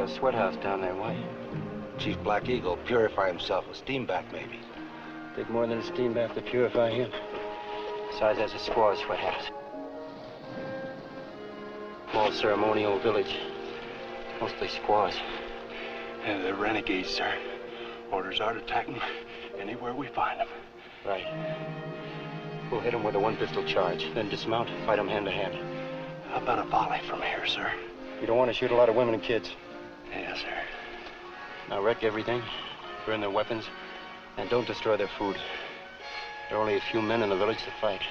a sweat house down there. Why? Chief Black Eagle purify himself with steam bath, maybe. Take more than a steam bath to purify him. Besides, there's a squaw's sweat house. Small ceremonial village. Mostly squaws. Yeah, they're renegades, sir. Orders are to attack them anywhere we find them. Right. We'll hit them with a one-pistol charge, then dismount, fight them hand-to-hand. How about a volley from here, sir? You don't want to shoot a lot of women and kids. Yes, sir. Now wreck everything, burn their weapons, and don't destroy their food. There are only a few men in the village to fight.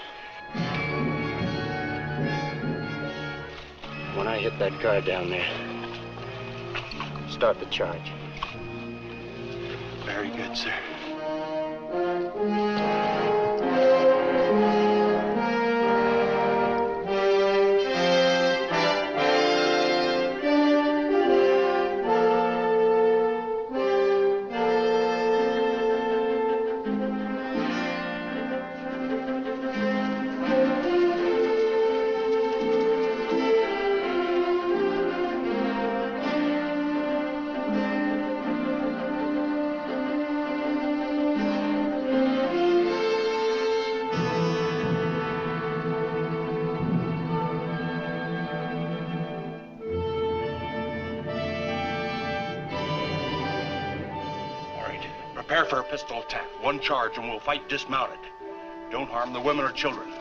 When I hit that guard down there, start the charge. Very good, sir. Prepare for a pistol attack. One charge and we'll fight dismounted. Don't harm the women or children.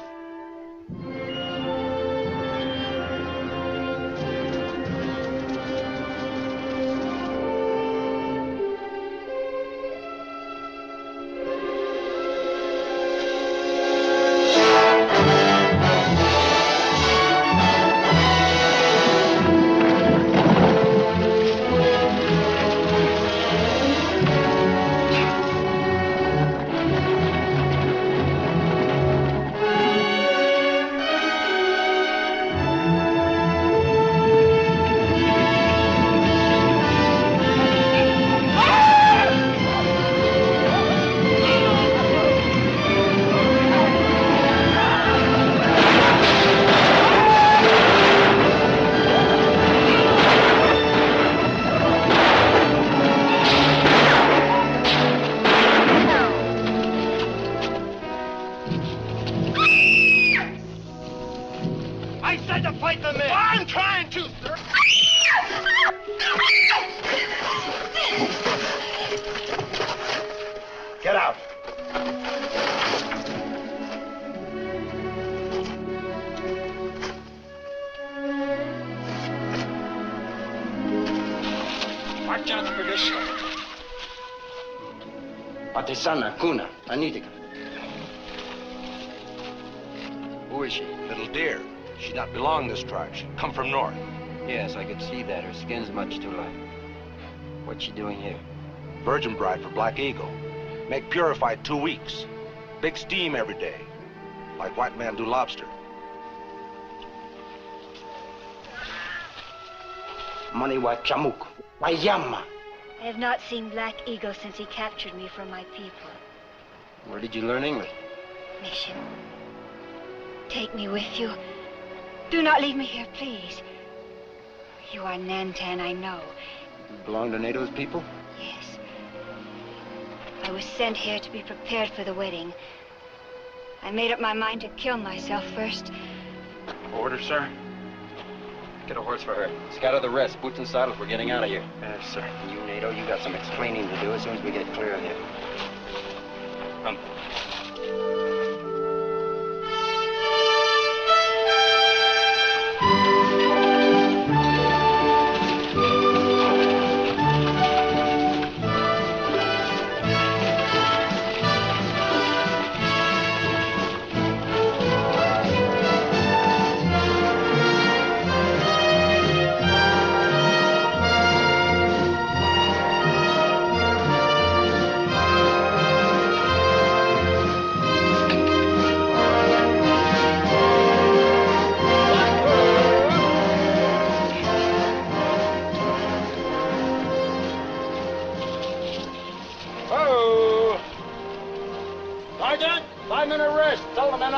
Patisana, Kuna, Anitika. Who is she? Little deer. She not belong this tribe. She come from north. Yes, I could see that. Her skin's much too light. What's she doing here? Virgin bride for Black Eagle. Make purified 2 weeks. Big steam every day. Like white man do lobster. Money wa chamuk. Wayama. I have not seen Black Eagle since he captured me from my people. Where did you learn English? Mission. Take me with you. Do not leave me here, please. You are Nantan, I know. You belong to Nato's people? Yes. I was sent here to be prepared for the wedding. I made up my mind to kill myself first. Order, sir. Get a horse for her. Scatter the rest. Boots and saddles. We're getting out of here. Yes, sir. And you, NATO, you got some explaining to do as soon as we get clear of here. Come.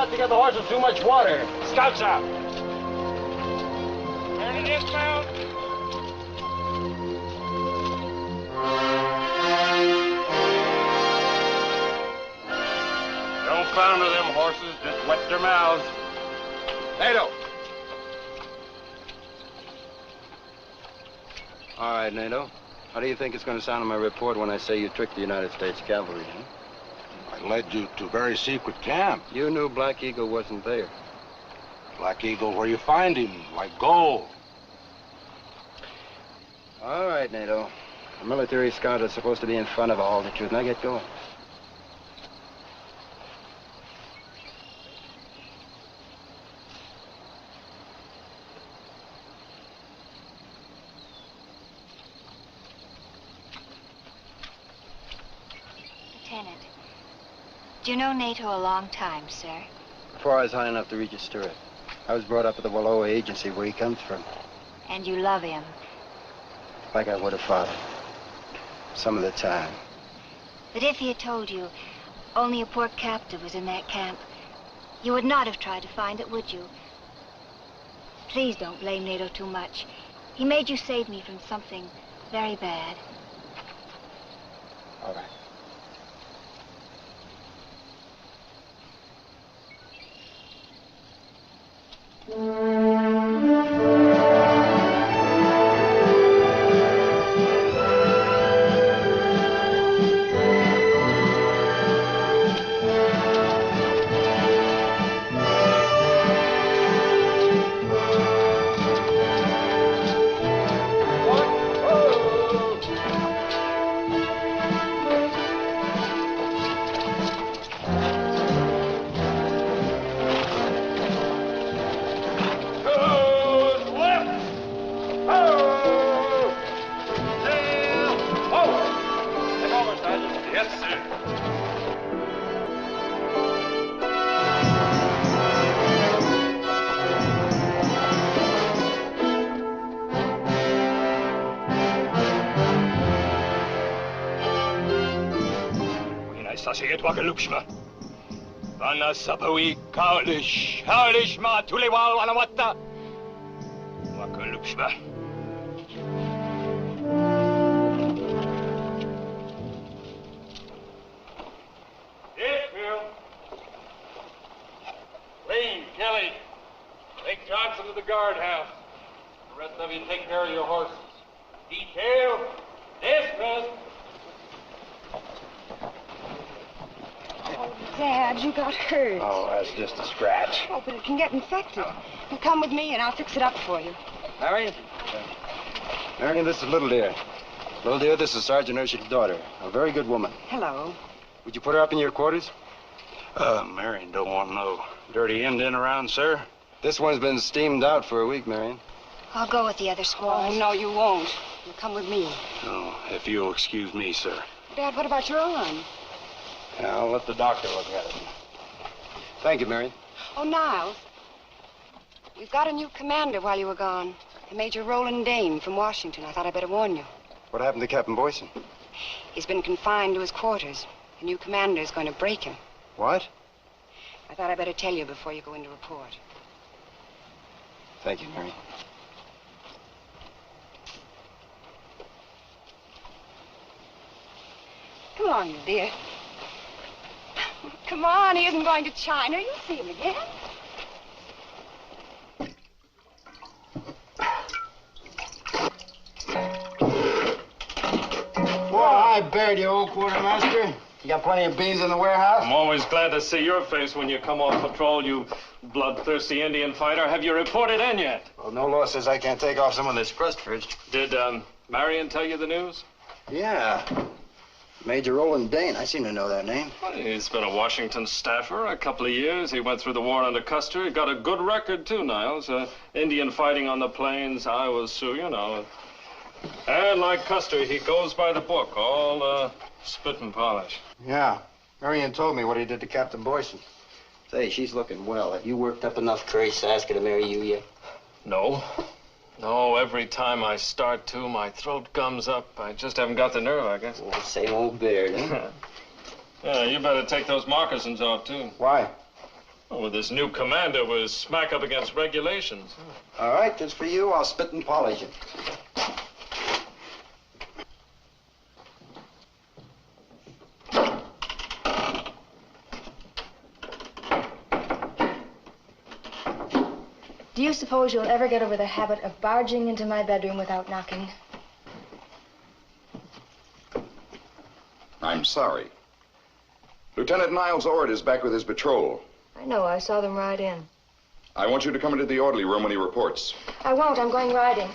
To get the horses too much water. Scouts out. Ready to dismount. horses, just wet their mouths. NATO! All right, NATO. How do you think it's going to sound in my report when I say you tricked the United States cavalry, huh? I led you to a very secret camp. You knew Black Eagle wasn't there. Black Eagle, where you find him, like gold. All right, NATO. A military scout is supposed to be in front of all the truth. Now get going. Lieutenant, do you know NATO a long time, sir? Before I was high enough to register it, I was brought up at the Wallowa agency where he comes from. And you love him? Like I would a father. Some of the time. But if he had told you only a poor captive was in that camp, you would not have tried to find it, would you? Please don't blame NATO too much. He made you save me from something very bad. All right. Sasiet Wakalukshma. Vana Sapawi Kaulish. Kaulish Ma Tuliwal Wanawata. Wakalukshma. Yes, Bill. Lane, Kelly, take Johnson to the guardhouse. The rest of you take care of your horses. Detail, dismissed. Dad, you got hurt. Oh, that's just a scratch. Oh, but it can get infected. You come with me and I'll fix it up for you. Marion? Marion, this is Little Deer. Little Deer, this is Sergeant Urshik's daughter. A very good woman. Hello. Would you put her up in your quarters? Marion don't want no dirty Indian around, sir. This one's been steamed out for a week, Marion. I'll go with the other squaws. Oh, no, you won't. You'll come with me. Oh, if you'll excuse me, sir. Dad, what about your arm? Yeah, I'll let the doctor look at it. Thank you, Marion. Oh, Niles. We've got a new commander while you were gone. Major Roland Dane from Washington. I thought I'd better warn you. What happened to Captain Boyson? He's been confined to his quarters. The new commander is going to break him. What? I thought I'd better tell you before you go in to report. Thank you, Marion. Come on, you dear. Come on, he isn't going to China. You'll see him again. Well, hi, Baird, you old quartermaster. You got plenty of beans in the warehouse? I'm always glad to see your face when you come off patrol, you bloodthirsty Indian fighter. Have you reported in yet? Well, no law says I can't take off some of this crust fridge. Did Marion tell you the news? Yeah. Major Roland Dane. I seem to know that name. Well, he's been a Washington staffer a couple of years. He went through the war under Custer. He got a good record, too, Niles. Indian fighting on the plains, Iowa, Sioux, you know. And like Custer, he goes by the book, all spit and polish. Yeah. Marion told me what he did to Captain Boyson. Say, she's looking well. Have you worked up enough courage to ask her to marry you yet? No. No, every time I start to, my throat gums up. I just haven't got the nerve, I guess. Oh, same old Baird, eh? Yeah, you better take those moccasins off, too. Why? Oh, with this new commander, we're smack up against regulations. All right, just for you, I'll spit and polish it. Do you suppose you'll ever get over the habit of barging into my bedroom without knocking? I'm sorry. Lieutenant Niles Ord is back with his patrol. I know. I saw them ride in. I want you to come into the orderly room when he reports. I won't. I'm going riding.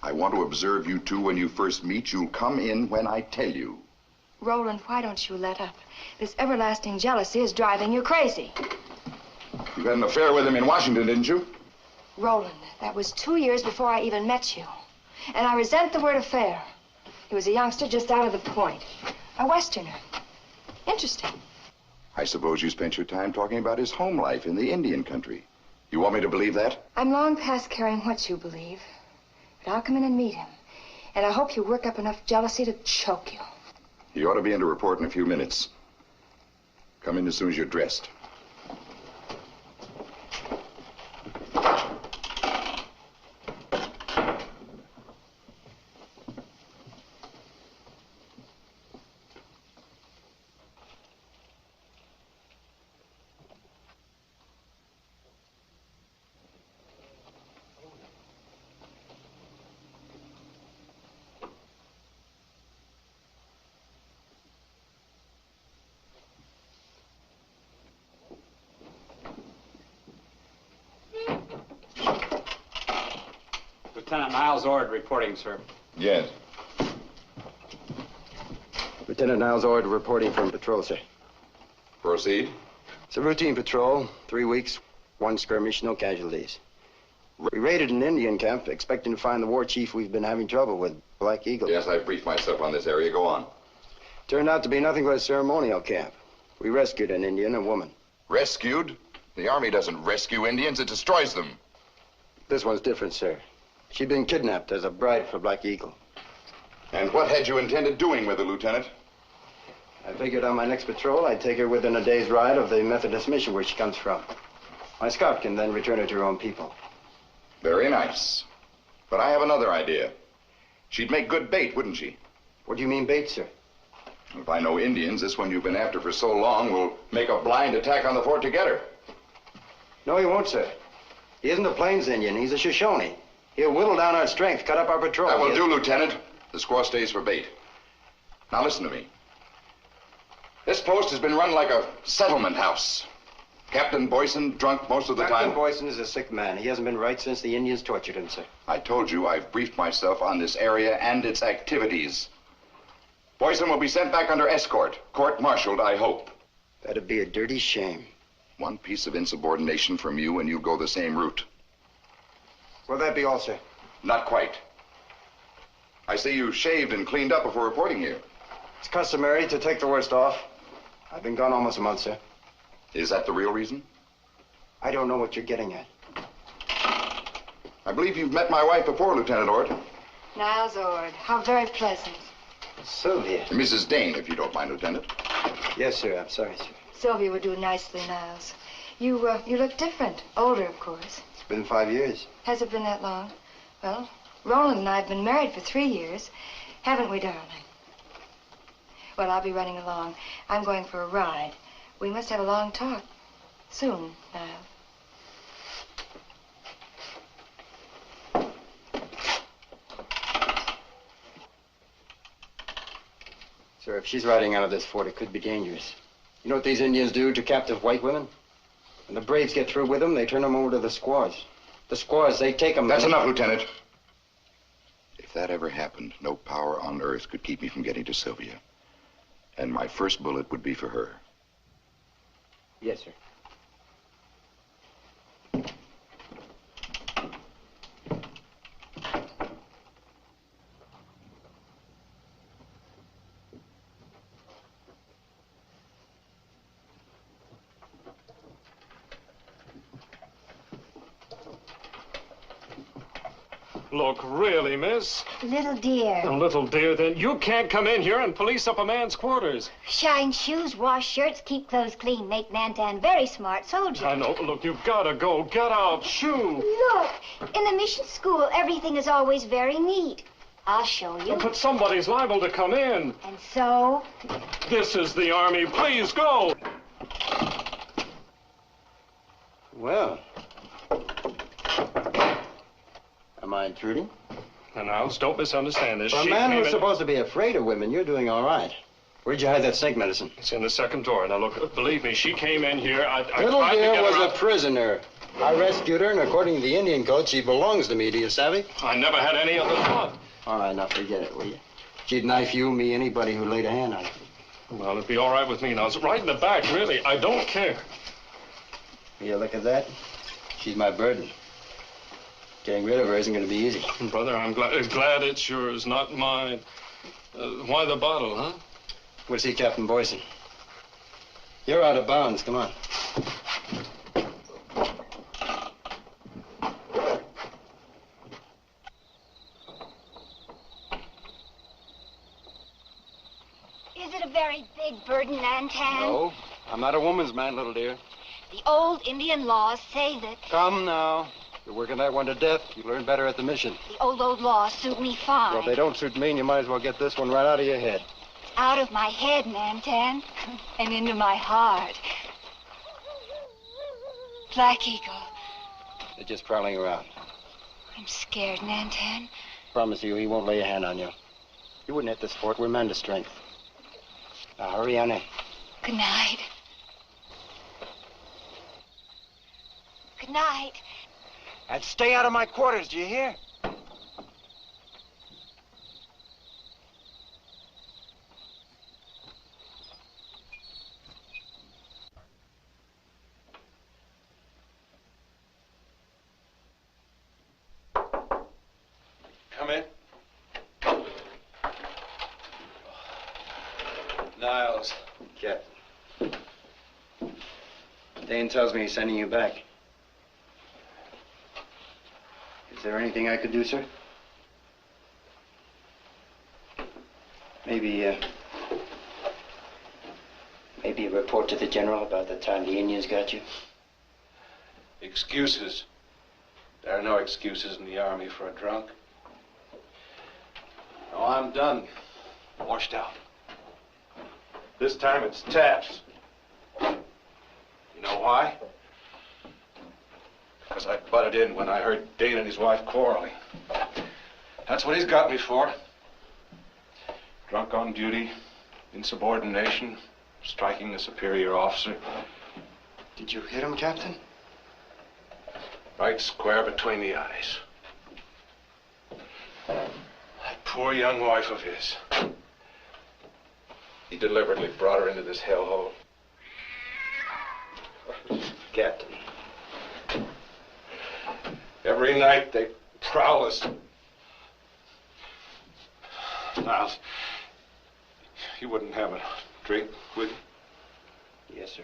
I want to observe you two when you first meet. You'll come in when I tell you. Roland, why don't you let up? This everlasting jealousy is driving you crazy. You had an affair with him in Washington, didn't you? Roland, that was 2 years before I even met you. And I resent the word affair. He was a youngster just out of the point. A Westerner. Interesting. I suppose you spent your time talking about his home life in the Indian country. You want me to believe that? I'm long past caring what you believe. But I'll come in and meet him. And I hope you work up enough jealousy to choke you. He ought to be in to report in a few minutes. Come in as soon as you're dressed. Lieutenant Niles Ord reporting, sir. Yes. Lieutenant Niles Ord reporting from patrol, sir. Proceed. It's a routine patrol, 3 weeks, 1 skirmish, no casualties. We raided an Indian camp, expecting to find the war chief we've been having trouble with, Black Eagle. Yes, I briefed myself on this area. Go on. Turned out to be nothing but a ceremonial camp. We rescued an Indian, a woman. Rescued? The Army doesn't rescue Indians, it destroys them. This one's different, sir. She'd been kidnapped as a bride for Black Eagle. And what had you intended doing with her, Lieutenant? I figured on my next patrol, I'd take her within a day's ride of the Methodist mission where she comes from. My scout can then return her to her own people. Very nice. But I have another idea. She'd make good bait, wouldn't she? What do you mean bait, sir? If I know Indians, this one you've been after for so long will make a blind attack on the fort to get her. No, he won't, sir. He isn't a Plains Indian. He's a Shoshone. He'll whittle down our strength, cut up our patrol. That will do, Lieutenant. The squaw stays for bait. Now listen to me. This post has been run like a settlement house. Captain Boyson drunk most of the time. Captain Boyson is a sick man. He hasn't been right since the Indians tortured him, sir. I told you I've briefed myself on this area and its activities. Boyson will be sent back under escort. Court-martialed, I hope. That'd be a dirty shame. One piece of insubordination from you and you'll go the same route. Will that be all, sir? Not quite. I see you shaved and cleaned up before reporting here. It's customary to take the worst off. I've been gone almost a month, sir. Is that the real reason? I don't know what you're getting at. I believe you've met my wife before, Lieutenant Ord. Niles Ord. How very pleasant. Sylvia. Mrs. Dane, if you don't mind, Lieutenant. Yes, sir. I'm sorry, sir. Sylvia would do nicely, Niles. You look different. Older, of course. It's been 5 years. Has it been that long? Well, Roland and I have been married for 3 years. Haven't we, darling? Well, I'll be running along. I'm going for a ride. We must have a long talk. Soon, Niles. Sir, if she's riding out of this fort, it could be dangerous. You know what these Indians do to captive white women? When the braves get through with them, they turn them over to the squaws. The squaws, they take them... That's enough, Lieutenant. If that ever happened, no power on earth could keep me from getting to Sylvia. And my first bullet would be for her. Yes, sir. Look, really, miss? Little dear. A little dear, then. You can't come in here and police up a man's quarters. Shine shoes, wash shirts, keep clothes clean, make Nantan very smart soldier. I know. Look, you've got to go. Get out. Shoo. Look, in the mission school, everything is always very neat. I'll show you. But somebody's liable to come in. And so? This is the Army. Please go. Well, Am I intruding? Now, Niles, don't misunderstand this. For a She man came who's in- supposed to be afraid of women, you're doing all right. Where'd you hide that snake medicine? It's in the second drawer. Now, look, believe me, she came in here. I Little tried to dear get was her a out. prisoner. I rescued her, and according to the Indian code, she belongs to me. Do you savvy? I never had any other thought. All right, now forget it, will you? She'd knife you, me, anybody who laid a hand on her. Well, it'd be all right with me now. It's right in the back, really. I don't care. You look at that? She's my burden. Getting rid of her isn't going to be easy. Brother, I'm glad it's yours, not mine. Why the bottle, huh? We'll see Captain Boyson. You're out of bounds. Come on. Is it a very big burden, Nantan? No, I'm not a woman's man, little dear. The old Indian laws say that Come now. You're working that one to death. You learn better at the mission. the old laws suit me fine. Well, if they don't suit me, and you might as well get this one right out of your head. Out of my head, Nantan, and into my heart. Black Eagle, They're just prowling around. I'm scared, Nantan. Promise you, he won't lay a hand on you. You wouldn't hit this fort. We're men to strength. Now, hurry on in. Good night. Good night. And stay out of my quarters, do you hear? Come in. Niles. Captain. Dane tells me he's sending you back. Is there anything I could do, sir? Maybe a report to the general about the time the Indians got you? Excuses. There are no excuses in the army for a drunk. No, I'm done. Washed out. This time it's taps. You know why? Because I butted in when I heard Dane and his wife quarreling. That's what he's got me for. Drunk on duty, insubordination, striking a superior officer. Did you hit him, Captain? Right square between the eyes. That poor young wife of his. He deliberately brought her into this hellhole. Captain. Every night they prowl us. Niles, you wouldn't have a drink, would you? Yes, sir.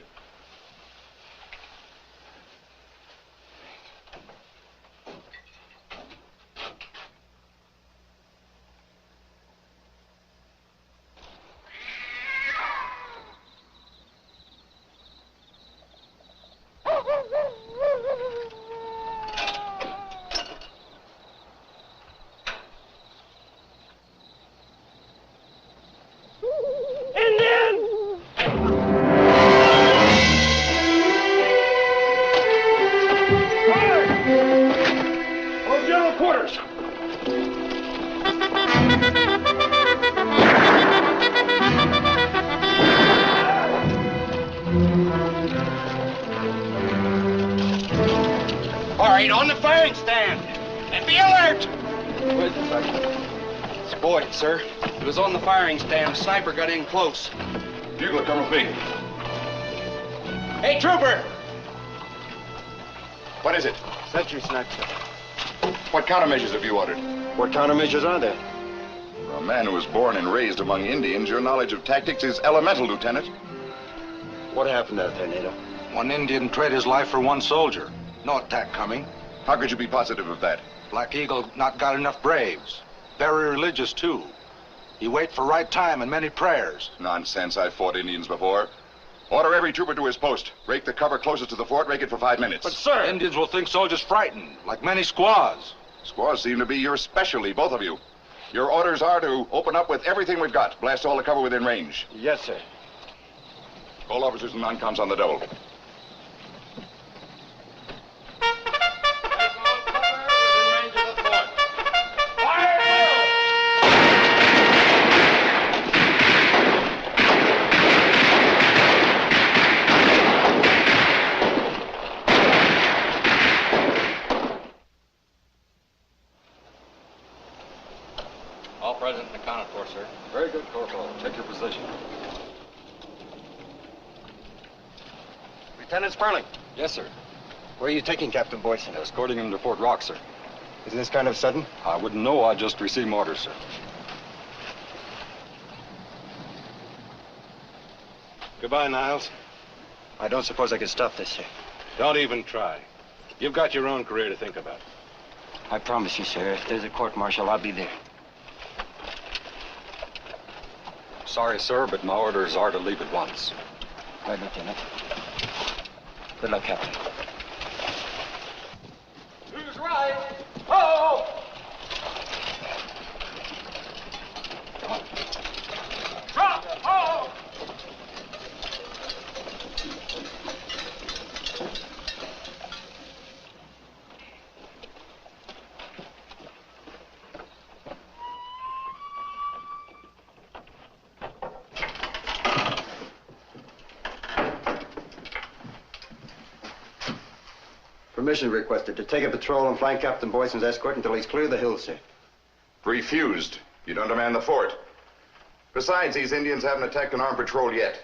All right, on the firing stand. And be alert! Where's the sergeant? It's Boyd, sir. He was on the firing stand. Sniper got in close. Bugler, come with me. Hey, trooper! What is it? Sentry snipe, sir. What countermeasures have you ordered? What countermeasures are there? For a man who was born and raised among Indians, your knowledge of tactics is elemental, Lieutenant. What happened out there, Nato? One Indian traded his life for one soldier. No attack coming. How could you be positive of that? Black Eagle not got enough braves. Very religious, too. He wait for right time and many prayers. Nonsense. I've fought Indians before. Order every trooper to his post. Rake the cover closest to the fort. Rake it for 5 minutes. But, sir, Indians will think soldiers frightened, like many squaws. Squaws seem to be your specialty, both of you. Your orders are to open up with everything we've got. Blast all the cover within range. Yes, sir. All officers and non-coms on the double. All present and accounted for, sir. Very good, Corporal. Take your position. Lieutenant Sperling. Yes, sir. Where are you taking Captain Boyson? Escorting him to Fort Rock, sir. Isn't this kind of sudden? I wouldn't know. I just received orders, sir. Goodbye, Niles. I don't suppose I can stop this, sir. Don't even try. You've got your own career to think about. I promise you, sir, if there's a court-martial, I'll be there. Sorry, sir, but my orders are to leave at once. Right, Lieutenant. Good luck, Captain. Who's right? Oh! Drop! Oh! Permission requested to take a patrol and flank Captain Boyson's escort until he's clear of the hills, sir. Refused. You don't demand the fort. Besides, these Indians haven't attacked an armed patrol yet.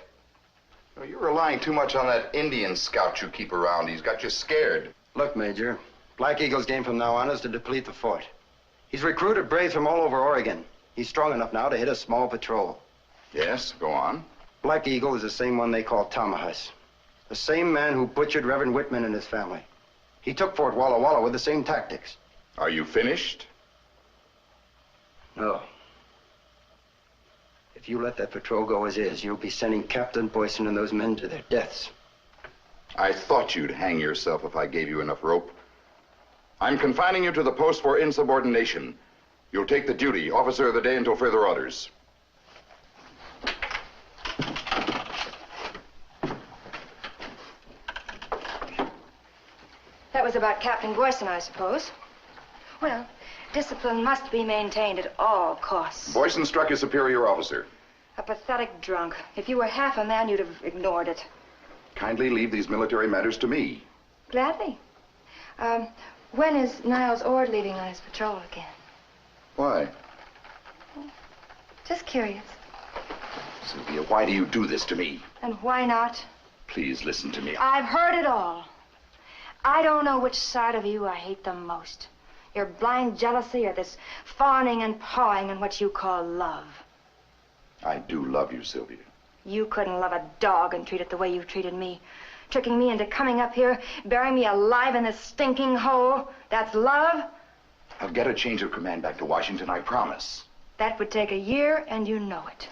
You're relying too much on that Indian scout you keep around. He's got you scared. Look, Major, Black Eagle's game from now on is to deplete the fort. He's recruited braves from all over Oregon. He's strong enough now to hit a small patrol. Yes, go on. Black Eagle is the same one they call Tomahus. The same man who butchered Reverend Whitman and his family. He took Fort Walla Walla with the same tactics. Are you finished? No. If you let that patrol go as is, you'll be sending Captain Boyson and those men to their deaths. I thought you'd hang yourself if I gave you enough rope. I'm confining you to the post for insubordination. You'll take the duty, officer of the day, until further orders. That was about Captain Boyson, I suppose. Well, discipline must be maintained at all costs. Boyson struck his superior officer. A pathetic drunk. If you were half a man, you'd have ignored it. Kindly leave these military matters to me. Gladly. When is Niles Ord leaving on his patrol again? Why? Just curious. Sylvia, why do you do this to me? And why not? Please listen to me. I've heard it all. I don't know which side of you I hate the most. Your blind jealousy or this fawning and pawing in what you call love. I do love you, Sylvia. You couldn't love a dog and treat it the way you've treated me. Tricking me into coming up here, burying me alive in this stinking hole. That's love? I'll get a change of command back to Washington, I promise. That would take a year, and you know it.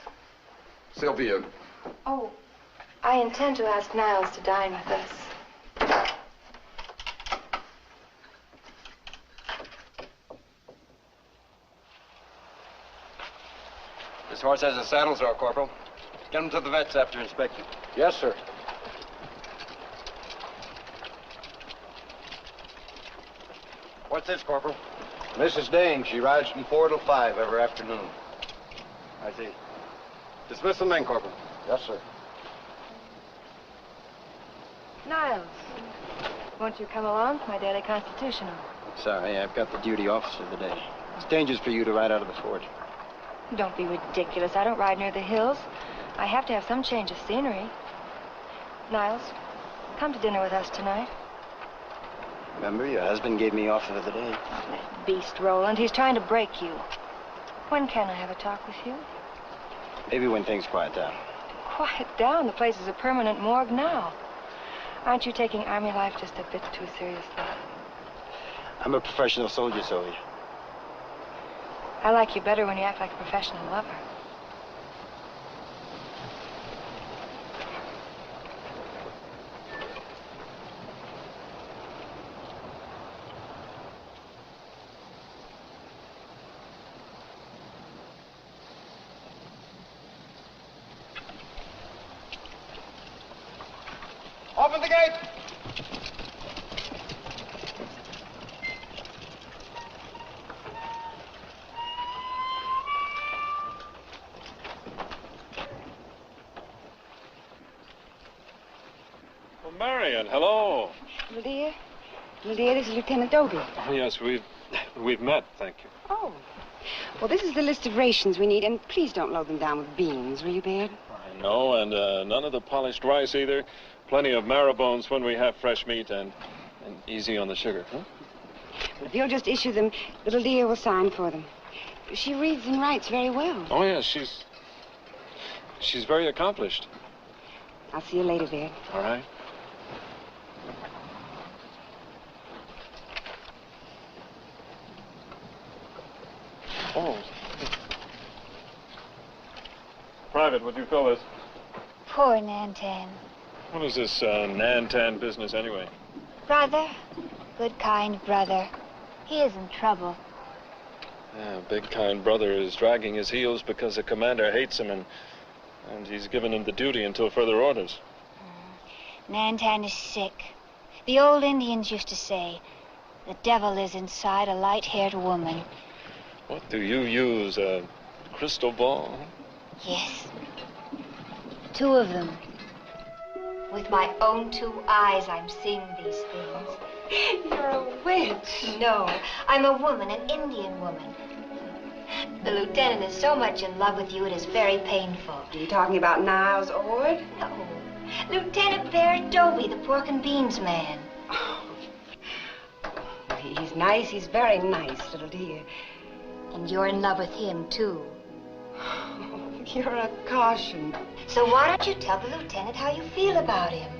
Sylvia. Oh, I intend to ask Niles to dine with us. This horse has a saddle, sir, Corporal. Get him to the vet's after inspection. Yes, sir. What's this, Corporal? Mrs. Dane, she rides from 4 till 5 every afternoon. I see. Dismiss the men, Corporal. Yes, sir. Niles, won't you come along for my daily constitutional? Sorry, I've got the duty officer today. It's dangerous for you to ride out of the fort. Don't be ridiculous. I don't ride near the hills. I have to have some change of scenery. Niles, come to dinner with us tonight. Remember, your husband gave me off for the day. Oh, that beast, Roland. He's trying to break you. When can I have a talk with you? Maybe when things quiet down. Quiet down? The place is a permanent morgue now. Aren't you taking army life just a bit too seriously? I'm a professional soldier, Sylvia. I like you better when you act like a professional lover. Open the gate! Well, Marion, hello. Little dear, this is Lieutenant Dobie. Oh, yes, we've met, thank you. Oh. Well, this is the list of rations we need, and please don't load them down with beans, will you, Baird? No, and none of the polished rice either. Plenty of marrow bones when we have fresh meat, and easy on the sugar, huh? Well, if you'll just issue them, little dear will sign for them. She reads and writes very well. Oh, yeah, she's very accomplished. I'll see you later, Baird. All right. Oh. Private, would you fill this? Poor Nantan. What is this Nantan business anyway? Brother, good kind brother. He is in trouble. Yeah, big kind brother is dragging his heels because the commander hates him and he's given him the duty until further orders. Nantan is sick. The old Indians used to say, the devil is inside a light-haired woman. What do you use, a crystal ball? Yes. 2 of them. With my own 2 eyes, I'm seeing these things. You're a witch. No, I'm a woman, an Indian woman. The lieutenant is so much in love with you, it is very painful. Are you talking about Niles Ord? No. Lieutenant Bear Dobie, the pork and beans man. Oh. He's nice. He's very nice, little dear. And you're in love with him, too. Oh, you're a caution. So why don't you tell the lieutenant how you feel about him?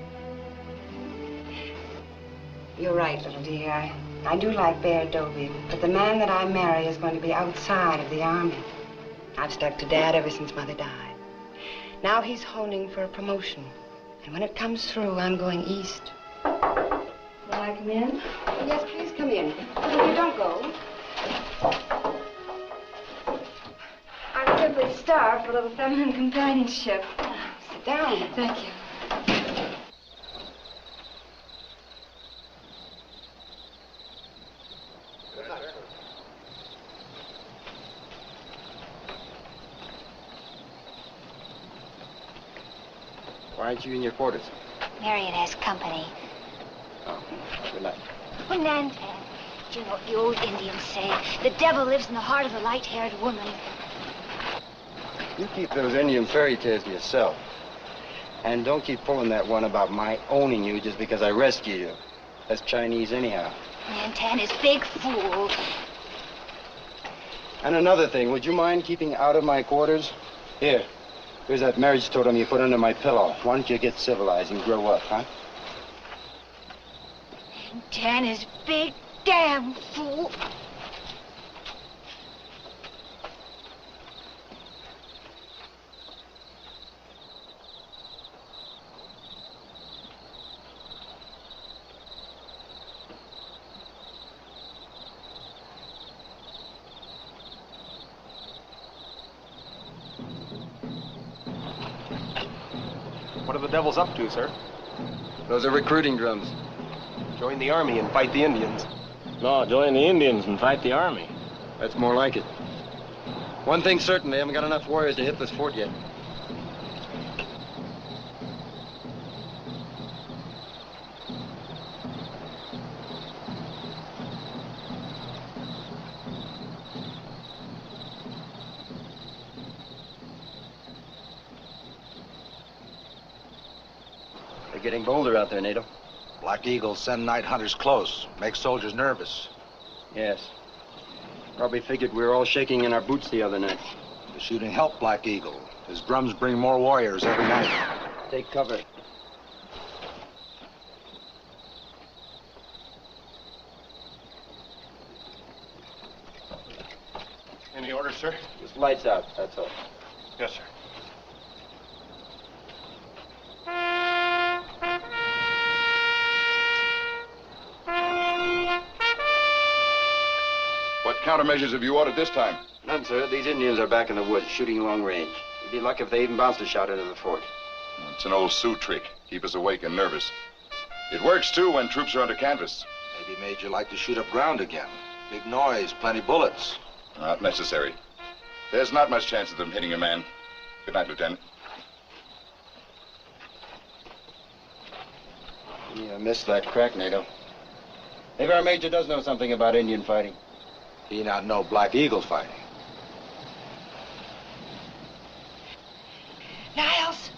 You're right, little dear. I do like Bear Dobie, but the man that I marry is going to be outside of the army. I've stuck to Dad ever since Mother died. Now he's honing for a promotion. And when it comes through, I'm going east. Will I come in? Yes, please come in. Little dear, don't go. I'm simply starved for a little feminine companionship. Sit down. Thank you. Why aren't you in your quarters? Marion has company. Oh, good night. Well, Nantan, do you know what the old Indians say? The devil lives in the heart of the light-haired woman. You keep those Indian fairy tales to yourself. And don't keep pulling that one about my owning you just because I rescued you. That's Chinese anyhow. Nantan is big fool. And another thing, would you mind keeping out of my quarters? Here's that marriage totem you put under my pillow. Why don't you get civilized and grow up, huh? Nantan is big damn fool. What are the devils up to, sir? Those are recruiting drums. Join the army and fight the Indians. No, join the Indians and fight the army. That's more like it. One thing's certain, they haven't got enough warriors to hit this fort yet. They're getting bolder out there, Nato. Black Eagles send night hunters close, make soldiers nervous. Yes. Probably figured we were all shaking in our boots the other night. The shooting helped Black Eagle. His drums bring more warriors every night. Take cover. Any orders, sir? Just lights out, that's all. Yes, sir. What countermeasures have you ordered this time? None, sir. These Indians are back in the woods, shooting long range. It'd be lucky if they even bounced a shot into the fort. It's an old Sioux trick. Keep us awake and nervous. It works, too, when troops are under canvas. Maybe made you like to shoot up ground again. Big noise, plenty bullets. Not necessary. There's not much chance of them hitting a man. Good night, Lieutenant. You missed that crack, Nato. Maybe our major does know something about Indian fighting. He not know Black Eagle fighting. Niles!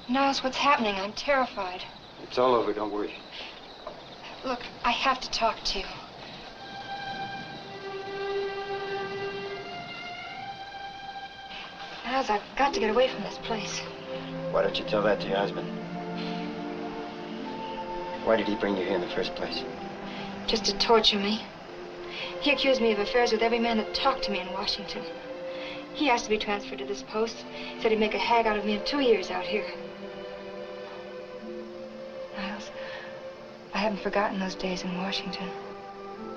Niles, what's happening? I'm terrified. It's all over, don't worry. Look, I have to talk to you. Niles, I've got to get away from this place. Why don't you tell that to your husband? Why did he bring you here in the first place? Just to torture me. He accused me of affairs with every man that talked to me in Washington. He asked to be transferred to this post. Said he'd make a hag out of me in 2 years out here. Niles, I haven't forgotten those days in Washington.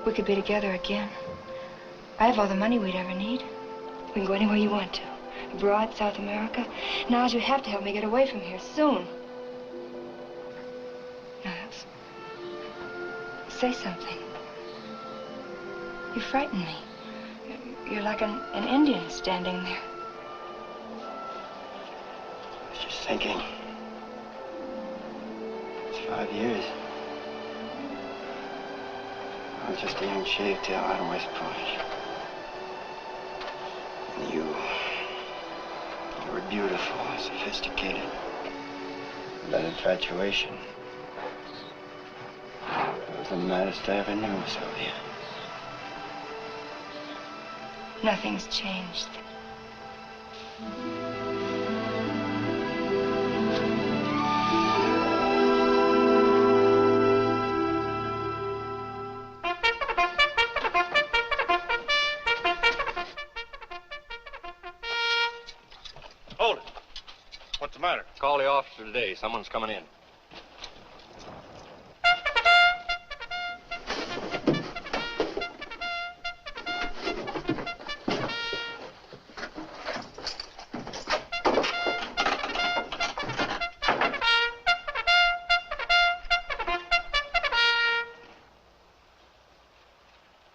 We could be together again. I have all the money we'd ever need. We can go anywhere you want to. Abroad, South America. Niles, you have to help me get away from here soon. Niles, say something. You frighten me. You're like an Indian standing there. I was just thinking. It's 5 years. I was just a young shaved-tail out of West Point. And you were beautiful, sophisticated. That infatuation. It was the maddest I ever knew, Sylvia. Nothing's changed. Hold it. What's the matter? Call the officer today. Someone's coming in.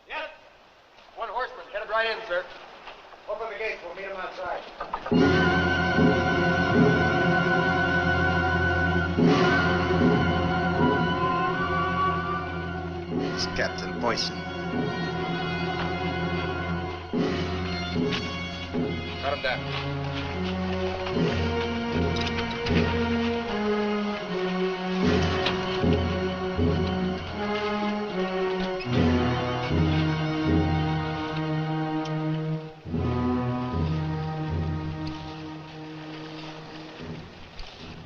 Yes? One horseman headed right in, sir. Open the gates. We'll meet him outside. It's Captain Boyson. Cut him down.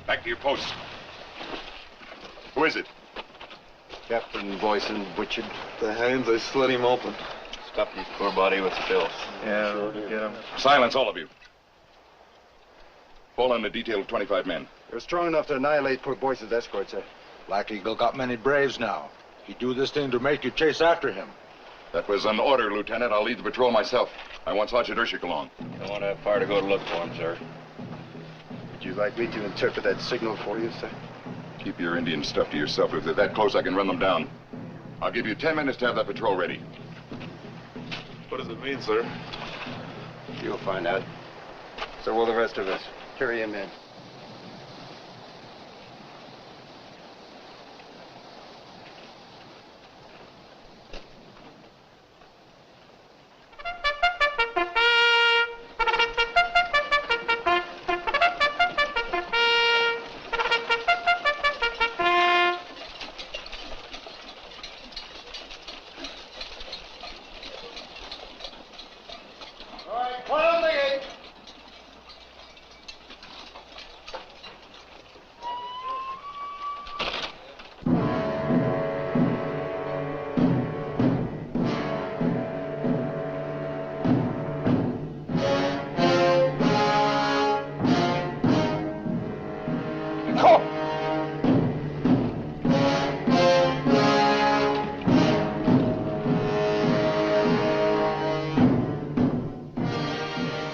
Back to your posts. Who is it? Captain Boyson butchered. The hands, they slit him open. Stuff his poor body with filth. Yeah, we'll get him. Silence, all of you. Fall on the detail of 25 men. They're strong enough to annihilate poor Boyson's escort, sir. Black Eagle got many braves now. He do this thing to make you chase after him. That was an order, Lieutenant. I'll lead the patrol myself. I want Sergeant Urshik along. Don't want to have far to go to look for him, sir. Would you like me to interpret that signal for you, sir? Keep your Indian stuff to yourself. If they're that close, I can run them down. I'll give you 10 minutes to have that patrol ready. What does it mean, sir? You'll find out. So will the rest of us. Carry him in.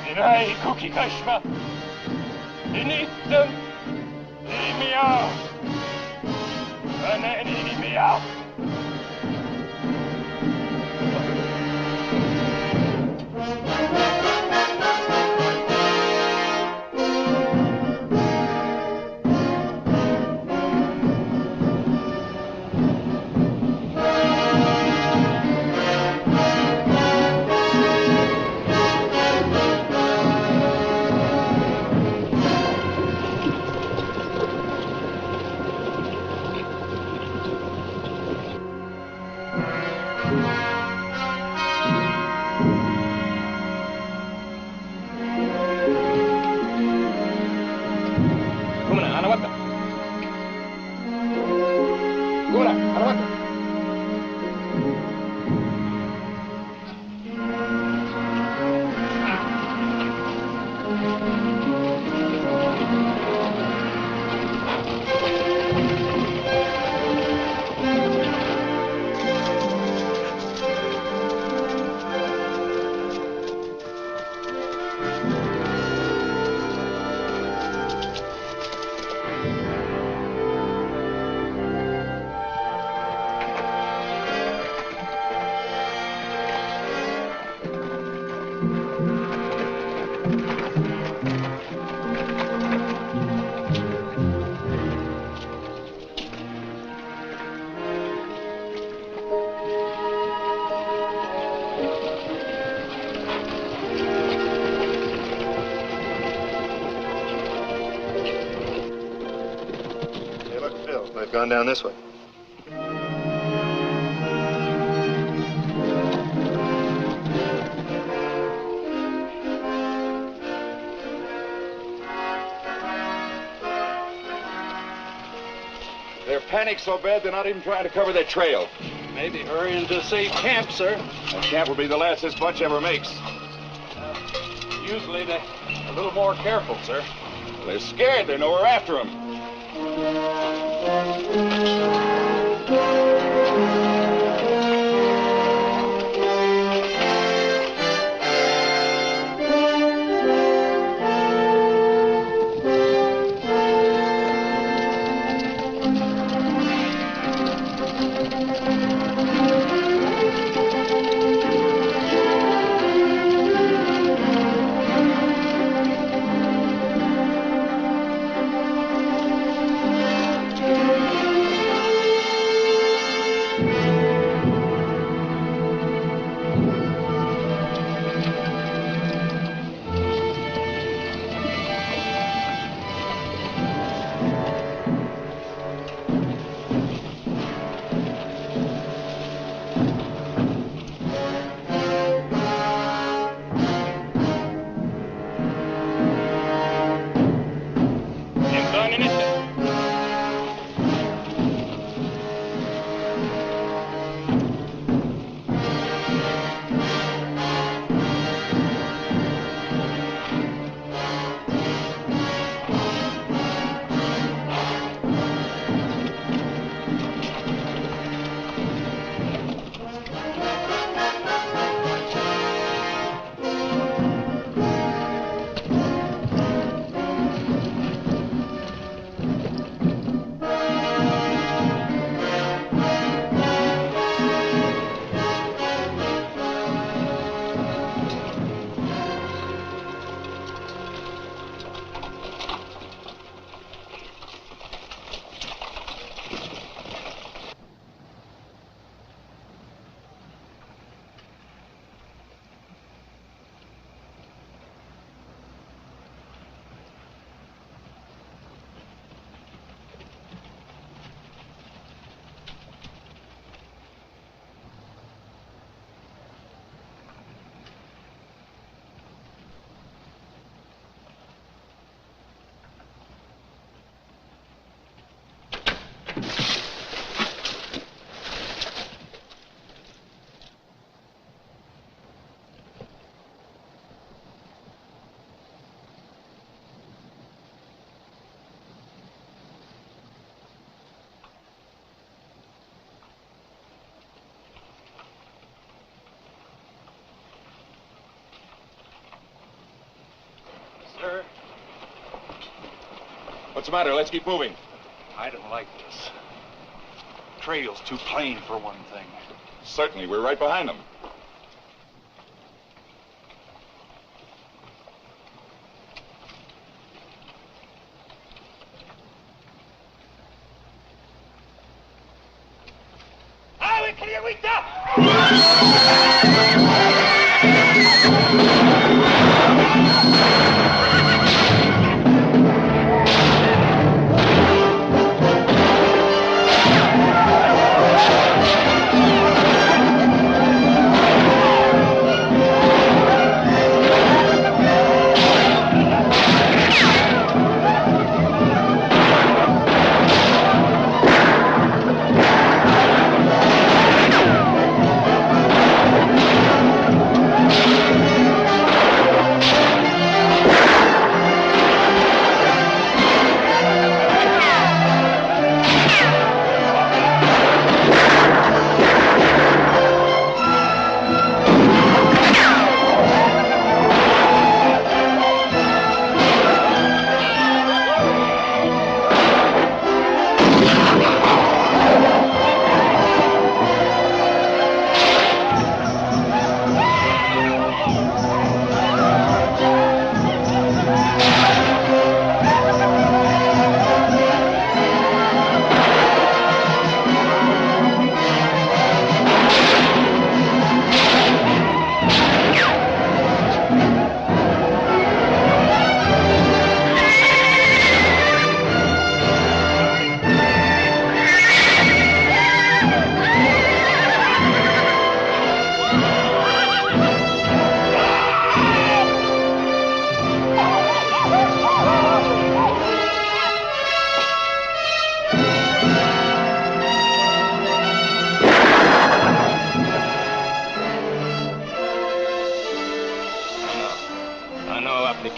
Inai kuki kashma. Initum. Imiao. Anani imiao. Ahora, adelante. Hey, look, Phil. They've gone down this way. They're panicked so bad they're not even trying to cover their trail. Maybe hurrying to save camp, sir. That camp will be the last this bunch ever makes. Usually they're a little more careful, sir. They're scared. They know we're after them. Sir? What's the matter? Let's keep moving. I don't like this. Trail's too plain for one thing. Certainly. We're right behind them.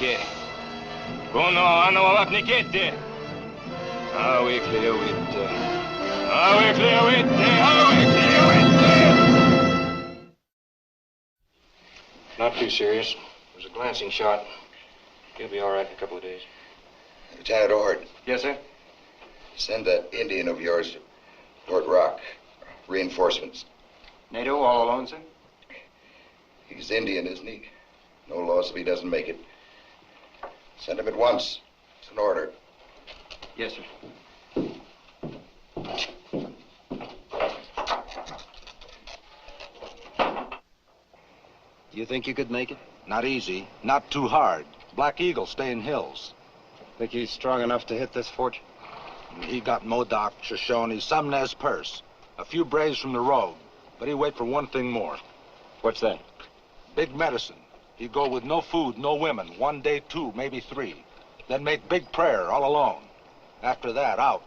Нике. Гуно ановак Никете. Ави клеовите. Ави клеовите. Ави клеовите. Not too serious. It was a glancing shot. He'll be all right in a couple of days. Lieutenant Ord. Yes, sir? Send that Indian of yours to Fort Rock. Reinforcements. NATO all alone, sir? He's Indian, isn't he? No loss if he doesn't make it. Send him at once. It's an order. Yes, sir. Do you think you could make it? Not easy, not too hard. Black Eagle stay in hills. Think he's strong enough to hit this fort? He got Modoc, Shoshone, Sumnez Purse, a few braves from the road, but he wait for one thing more. What's that? Big medicine. He go with no food, no women, 1 day, 2, maybe 3. Then make big prayer all alone. After that, out.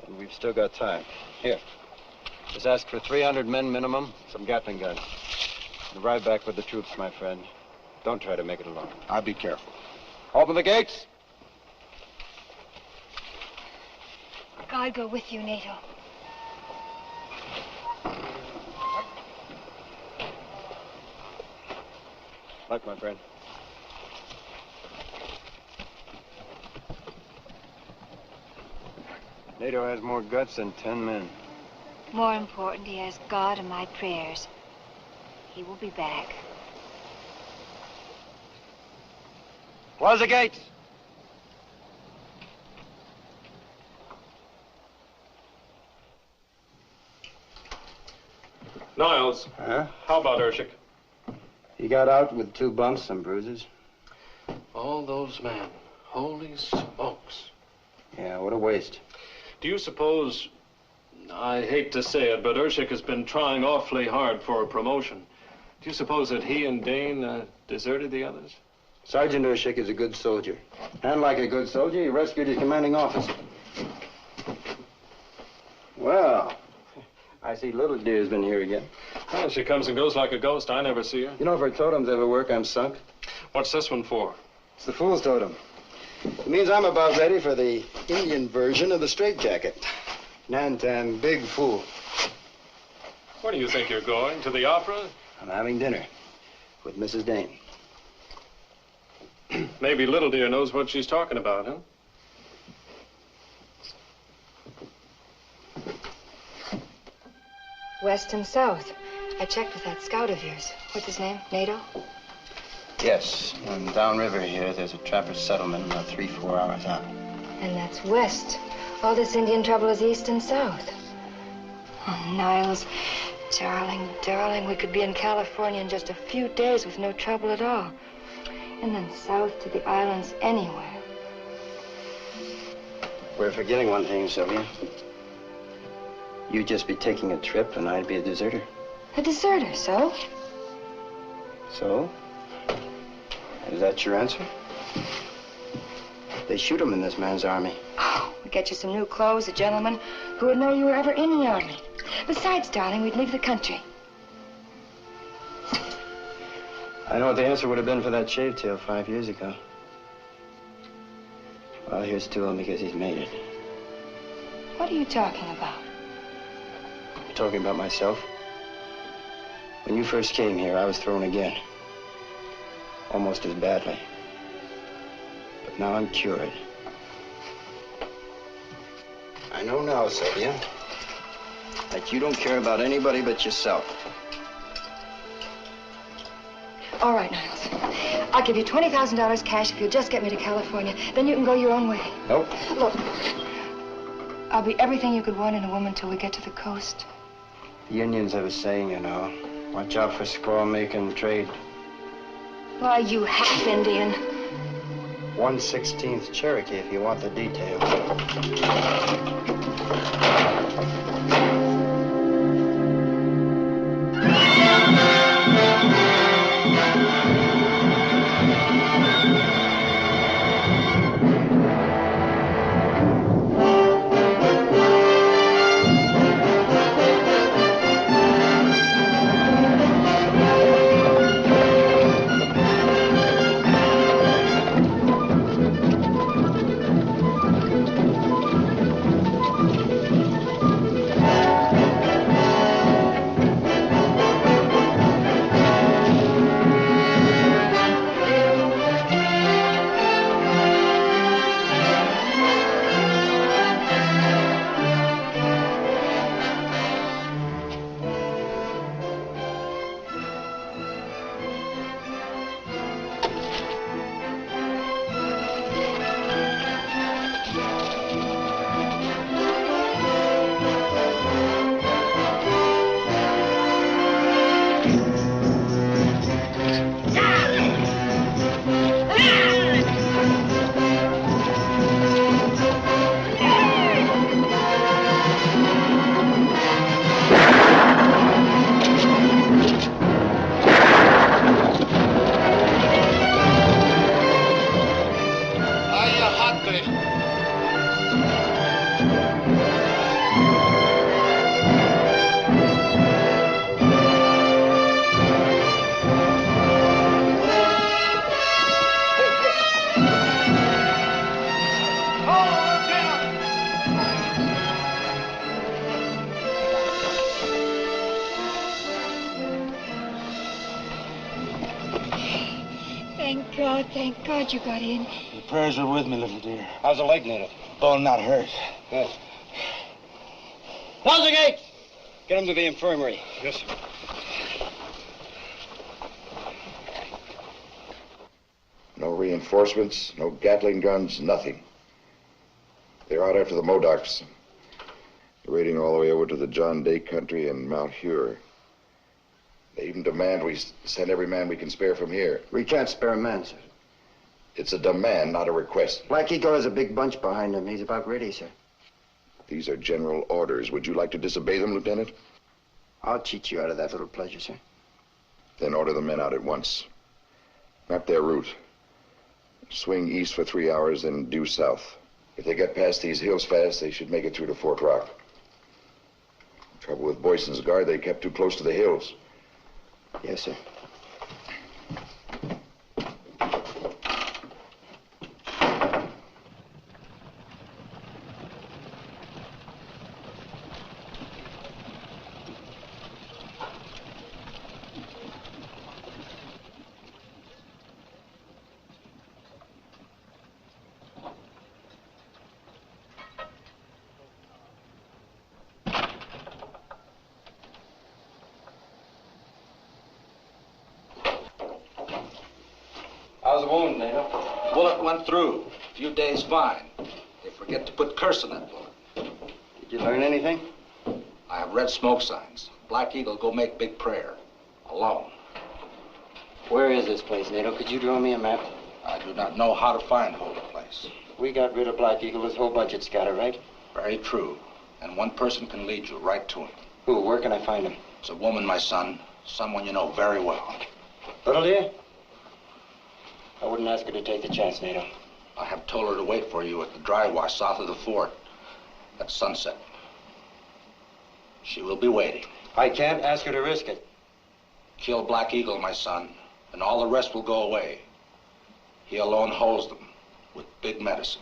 And we've still got time. Here. Just ask for 300 men minimum, some Gatling guns. And ride back with the troops, my friend. Don't try to make it alone. I'll be careful. Open the gates. God go with you, NATO. Luck, my friend. NATO has more guts than 10 men. More important, he has God and my prayers. He will be back. Close the gates. Niles. Huh? How about Urshik? He got out with 2 bumps and bruises. All those men. Holy smokes. Yeah, what a waste. Do you suppose, I hate to say it, but Urshik has been trying awfully hard for a promotion. Do you suppose that he and Dane deserted the others? Sergeant Urshik is a good soldier. And like a good soldier, he rescued his commanding officer. Well, I see Little Dear's been here again. Well, she comes and goes like a ghost. I never see her. You know, if her totems ever work, I'm sunk. What's this one for? It's the fool's totem. It means I'm about ready for the Indian version of the straitjacket. Nantan, big fool. Where do you think you're going? To the opera? I'm having dinner with Mrs. Dane. Maybe Little Dear knows what she's talking about, huh? West and south. I checked with that scout of yours. What's his name? NATO? Yes, and downriver here, there's a trapper's settlement about 3-4 hours out. And that's west. All this Indian trouble is east and south. Oh, Niles, darling, darling, we could be in California in just a few days with no trouble at all. And then south to the islands anywhere. We're forgetting one thing, Sylvia. You'd just be taking a trip, and I'd be a deserter. A deserter, so? So? Is that your answer? They shoot him in this man's army. Oh, we'd get you some new clothes, a gentleman who would know you were ever in the army. Besides, darling, we'd leave the country. I know what the answer would have been for that shave tail 5 years ago. Well, here's to him because he's made it. What are you talking about? I'm talking about myself. When you first came here, I was thrown again. Almost as badly. But now I'm cured. I know now, Sylvia, that you don't care about anybody but yourself. All right, Niles. I'll give you $20,000 cash if you'll just get me to California. Then you can go your own way. Nope. Look, I'll be everything you could want in a woman till we get to the coast. The Indians have a saying, you know. Watch out for squaw-making trade. Why, you half-Indian. 1/16th Cherokee, if you want the details. Thank God you got in. Your prayers are with me, little dear. How's the leg, Nato? Oh, not hurt. Good. Close the gates! Get him to the infirmary. Yes, sir. No reinforcements, no Gatling guns, nothing. They're out after the Modocs. They're raiding all the way over to the John Day country and Mount Hure. They even demand we send every man we can spare from here. We can't spare men, sir. It's a demand, not a request. Black Eagle has a big bunch behind him. He's about ready, sir. These are general orders. Would you like to disobey them, Lieutenant? I'll cheat you out of that little pleasure, sir. Then order the men out at once. Map their route. Swing east for 3 hours, then due south. If they get past these hills fast, they should make it through to Fort Rock. Trouble with Boyson's guard, they kept too close to the hills. Yes, sir. How's the wound, Nato? Bullet went through. A few days fine. They forget to put curse in that bullet. Did you learn anything? I have red smoke signs. Black Eagle go make big prayer. Alone. Where is this place, Nato? Could you draw me a map? I do not know how to find Holy Place. We got rid of Black Eagle. This whole bunch would scatter, right? Very true. And one person can lead you right to him. Who? Where can I find him? It's a woman, my son. Someone you know very well. Little dear? I wouldn't ask her to take the chance, Nato. I have told her to wait for you at the dry wash south of the fort at sunset. She will be waiting. I can't ask her to risk it. Kill Black Eagle, my son, and all the rest will go away. He alone holds them with big medicine.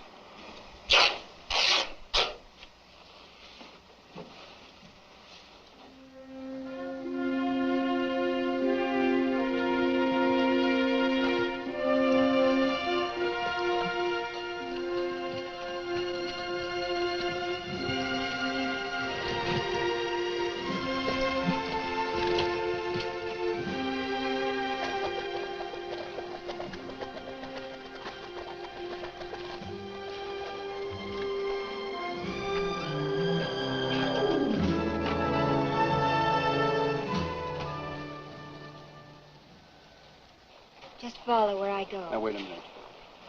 Just follow where I go. Now, wait a minute.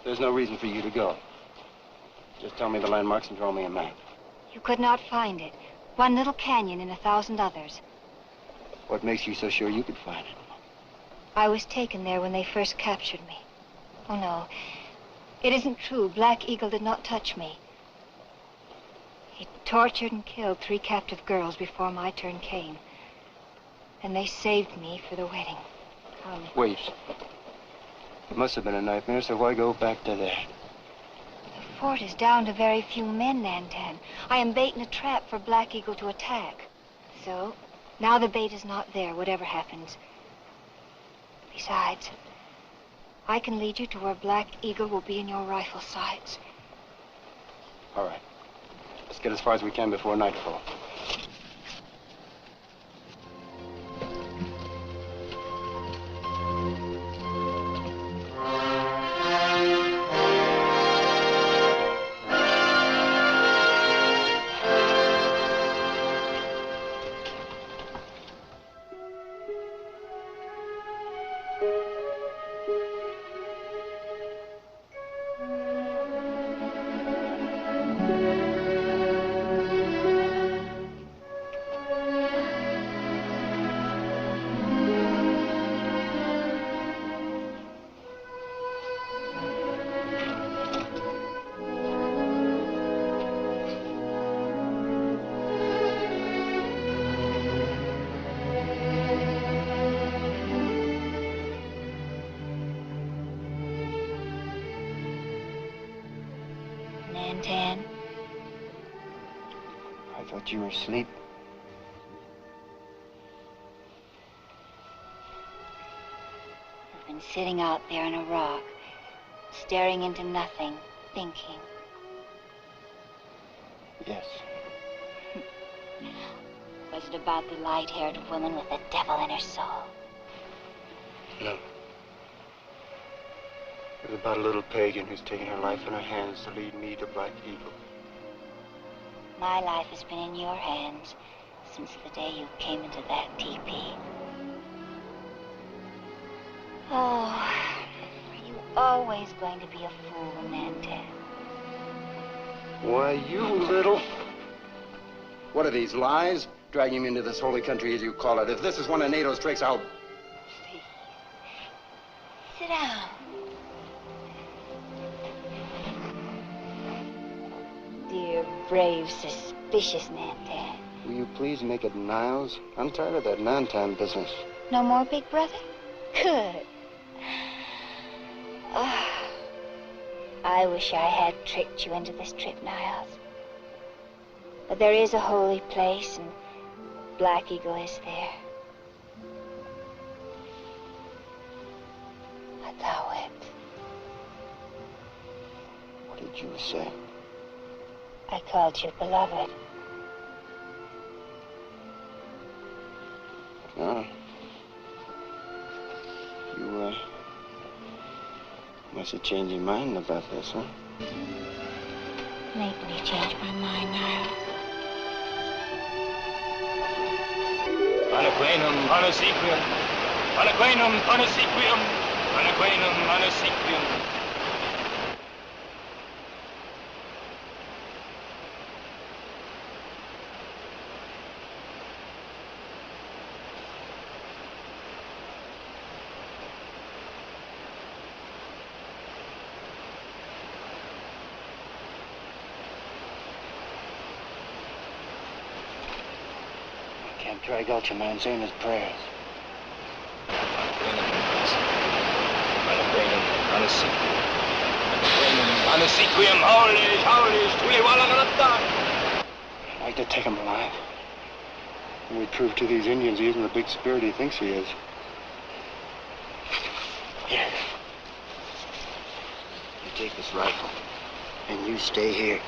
There's no reason for you to go. Just tell me the landmarks and draw me a map. You could not find it. One little canyon in 1,000 others. What makes you so sure you could find it? I was taken there when they first captured me. Oh, no. It isn't true. Black Eagle did not touch me. He tortured and killed 3 captive girls before my turn came. And they saved me for the wedding. Wait. It must have been a nightmare, so why go back to there? The fort is down to very few men, Nantan. I am baiting a trap for Black Eagle to attack. So, now the bait is not there, whatever happens. Besides, I can lead you to where Black Eagle will be in your rifle sights. All right. Let's get as far as we can before nightfall. Mantan. I thought you were asleep. I've been sitting out there on a rock, staring into nothing, thinking. Yes. Was it about the light-haired woman with the devil in her soul? No. It was about a little pagan who's taken her life in her hands to lead me to Black Eagle. My life has been in your hands since the day you came into that teepee. Oh, are you always going to be a fool, Mantan? Why, you little... What are these, lies? Dragging me into this holy country, as you call it. If this is one of NATO's tricks, I'll... Please. Sit down. Dear, brave, suspicious Mantan. Will you please make it Niles? I'm tired of that Mantan business. No more, big brother? Good. I wish I had tricked you into this trip, Niles. But there is a holy place, and Black Eagle is there. Allow it. What did you say? I called you beloved. No. You, must have changed your mind about this, huh? Make me change my mind, Niles. Anaquenum anasequium. Anaquenum anasequium. Anaquenum anasequium. Can't drag out your man saying his prayers. I'd like to take him alive. And we'd prove to these Indians he isn't the big spirit he thinks he is. Here. You take this rifle, and you stay here.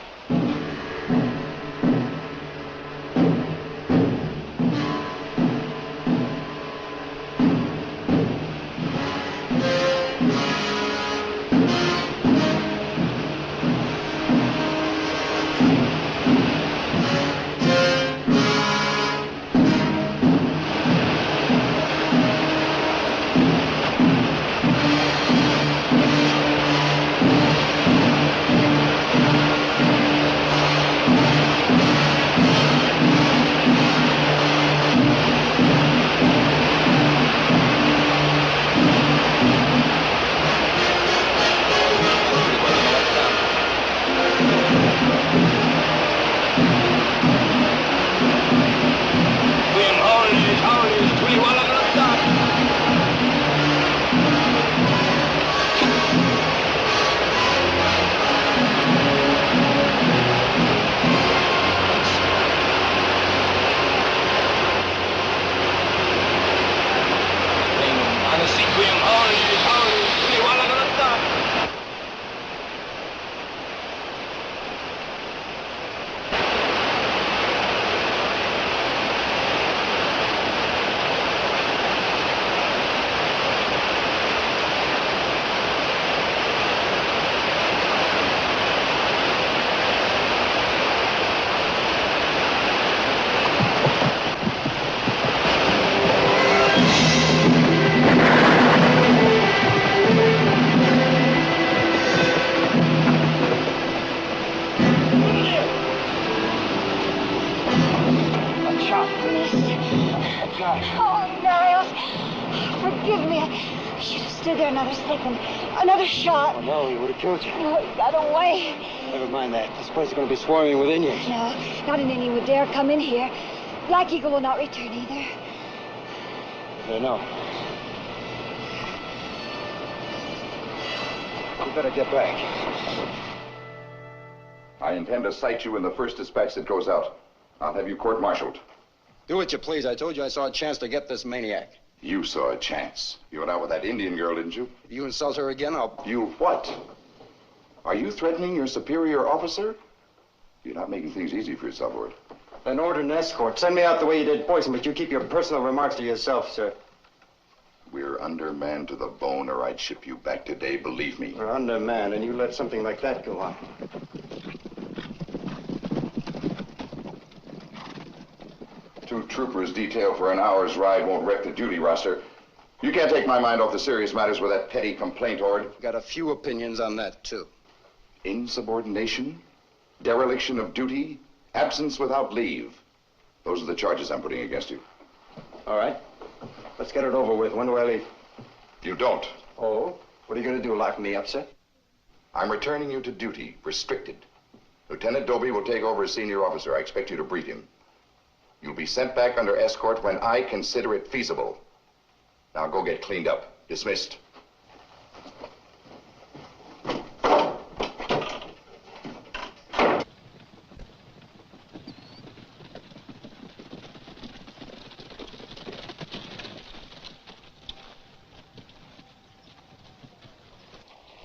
Oh, Niles, forgive me. I should have stood there another second. Another shot. Oh, no, he would have killed you. No, he got away. Never mind that. This place is going to be swarming with Indians. No, not an Indian would dare come in here. Black Eagle will not return either. I know. We better get back. I intend to cite you in the first dispatch that goes out. I'll have you court-martialed. Do what you please. I told you I saw a chance to get this maniac. You saw a chance. You went out with that Indian girl, didn't you? If you insult her again, I'll... You what? Are you threatening your superior officer? You're not making things easy for yourself, Ward. An order and escort. Send me out the way you did Poison, but you keep your personal remarks to yourself, sir. We're undermanned to the bone, or I'd ship you back today, believe me. We're undermanned, and you let something like that go on. Two troopers detailed for an hour's ride won't wreck the duty roster. You can't take my mind off the serious matters with that petty complaint horde. Got a few opinions on that, too. Insubordination, dereliction of duty, absence without leave. Those are the charges I'm putting against you. All right. Let's get it over with. When do I leave? You don't. Oh? What are you going to do, lock me up, sir? I'm returning you to duty, restricted. Lieutenant Dobie will take over as senior officer. I expect you to brief him. You'll be sent back under escort when I consider it feasible. Now go get cleaned up. Dismissed.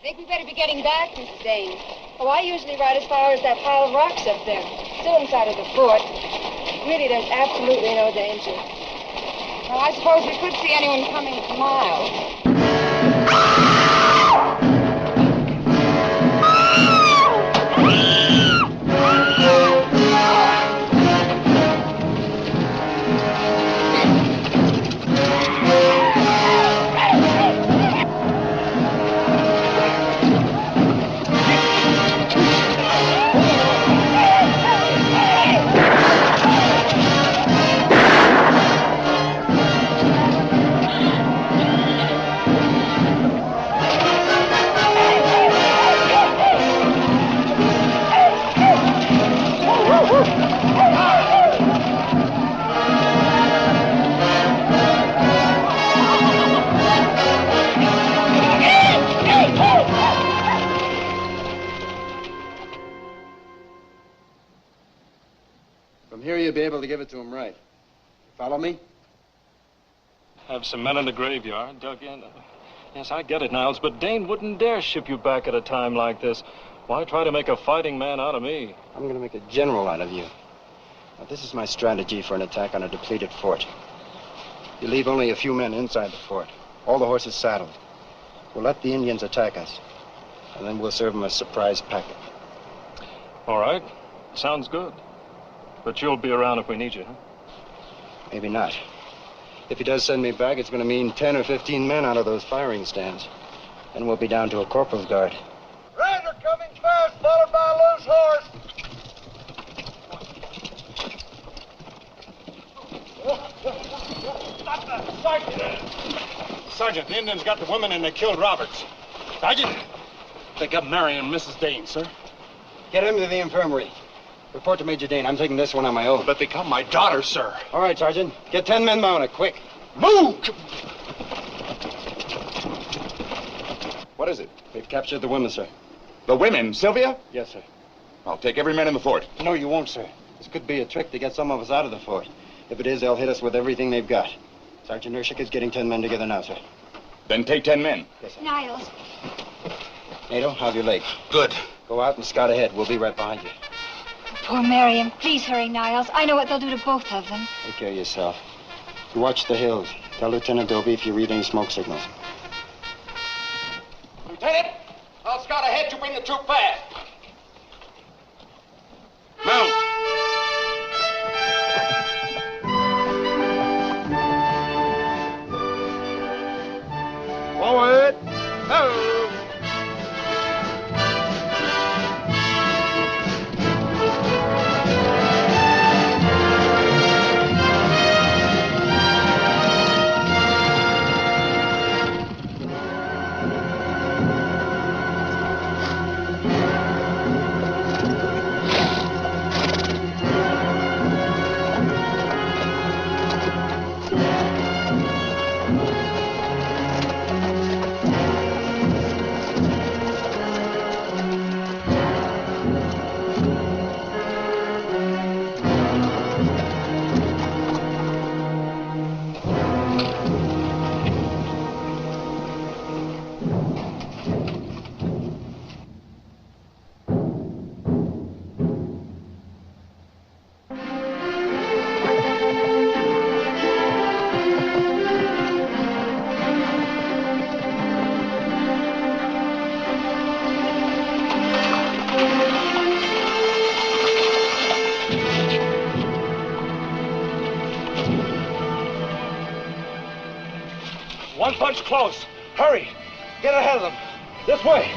Think we better be getting back, Mrs. Dane. Oh, I usually ride as far as that pile of rocks up there. Still inside of the fort. Really, there's absolutely no danger. Well, I suppose we could see anyone coming for miles. From here, you'll be able to give it to him right. Follow me? Have some men in the graveyard dug in. Yes, I get it, Niles, but Dane wouldn't dare ship you back at a time like this. Why try to make a fighting man out of me? I'm going to make a general out of you. Now, this is my strategy for an attack on a depleted fort. You leave only a few men inside the fort. All the horses saddled. We'll let the Indians attack us. And then we'll serve them a surprise packet. All right. Sounds good. But you'll be around if we need you, huh? Maybe not. If he does send me back, it's going to mean 10 or 15 men out of those firing stands. Then we'll be down to a corporal's guard. Rider coming fast, followed by a loose horse. Stop that, Sergeant! Sergeant, the Indians got the women and they killed Roberts. Sergeant? They got Mary and Mrs. Dane, sir. Get him to the infirmary. Report to Major Dane. I'm taking this one on my own. But they got my daughter, sir. All right, Sergeant. Get 10 men mounted, quick. Move! What is it? They've captured the women, sir. The women, Sylvia? Yes, sir. I'll take every man in the fort. No, you won't, sir. This could be a trick to get some of us out of the fort. If it is, they'll hit us with everything they've got. Sergeant Urshik is getting 10 men together now, sir. Then take 10 men. Yes, sir. Niles. Nato, how's your leg? Good. Go out and scout ahead. We'll be right behind you. Poor Miriam. Please hurry, Niles. I know what they'll do to both of them. Take care of yourself. You watch the hills. Tell Lieutenant Dobie if you read any smoke signals. Lieutenant, I'll scout ahead to bring the troop back. Mount! Forward! Ho! One punch close. Hurry. Get ahead of them. This way.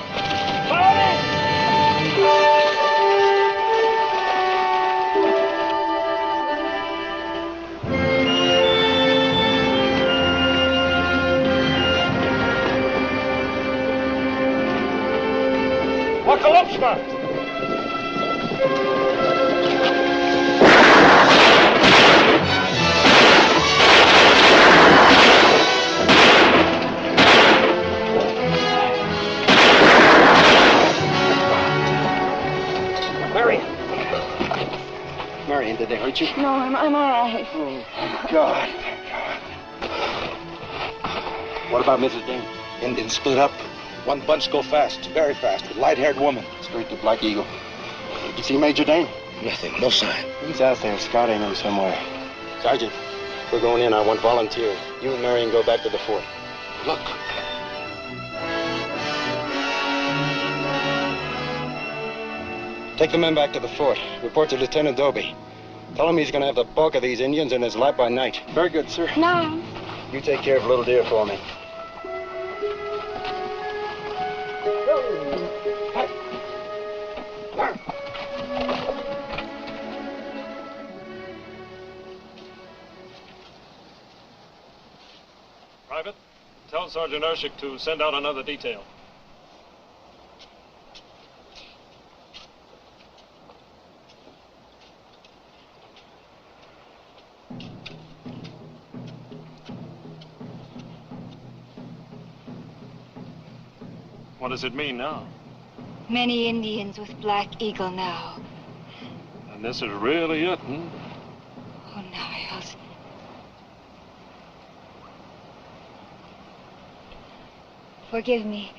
Wakalushma! Marion, did they hurt you? No, I'm all right. Oh, God. What about Mrs. Dane? Indians split up. One bunch go fast, very fast, with light-haired woman. Straight to Black Eagle. Did you see Major Dane? Nothing, no sign. He's out there scouting him somewhere. Sergeant, we're going in. I want volunteers. You and Marion go back to the fort. Look. Take the men back to the fort. Report to Lieutenant Dobie. Tell him he's going to have the bulk of these Indians in his lap by night. Very good, sir. No. You take care of Little Deer for me. Private, tell Sergeant Urshik to send out another detail. What does it mean now? Many Indians with Black Eagle now. And this is really it, hmm? Oh, Niles. Forgive me.